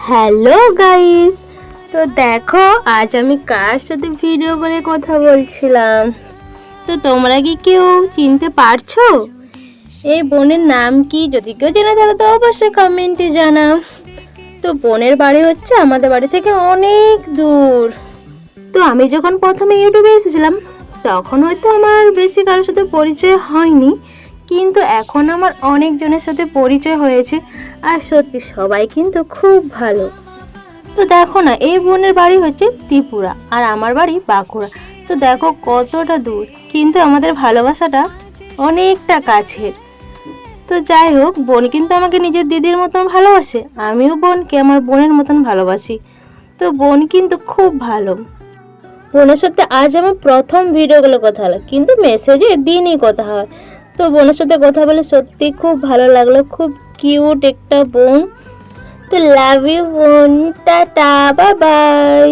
Hello guys, তো দেখো আজ আমি কার সাথে ভিডিও করে কথা বলছিলাম। তো তোমরা কি কেউ চিনতে পারছো এই বোনের নাম কি? যদি কেউ জেনে থাকো তো অবশ্যই কমেন্টে জানাও। তো বোনের বাড়ি হচ্ছে আমাদের বাড়ি থেকে অনেক দূর। তো আমি যখন প্রথমে ইউটিউবে এসেছিলাম তখন হয়তো আমার বেশি কারোর সাথে পরিচয় হয়নি, কিন্তু এখন আমার অনেকজনের সাথে পরিচয় হয়েছে। আর সত্যি সবাই কিন্তু খুব ভালো। তো দেখো না, এই বোনের বাড়ি হচ্ছে ত্রিপুরা আর আমার বাড়ি বাঁকুড়া। তো দেখো কতটা দূর, কিন্তু আমাদের ভালোবাসাটা অনেকটা কাছের। তো যাই হোক, বোন কিন্তু আমাকে নিজের দিদির মতন ভালোবাসে, আমিও বোনকে আমার বোনের মতন ভালোবাসি। তো বোন কিন্তু খুব ভালো। বোনের সাথে আজ আমার প্রথম ভিডিওগুলো কথা হলো, কিন্তু মেসেজে দিনই কথা হয়। তো বোনের সাথে কথা বলে সত্যি খুব ভালো লাগলো, খুব কিউট একটা বোন। তো লাভ ইউ বোন, টাটা, বাই বাই।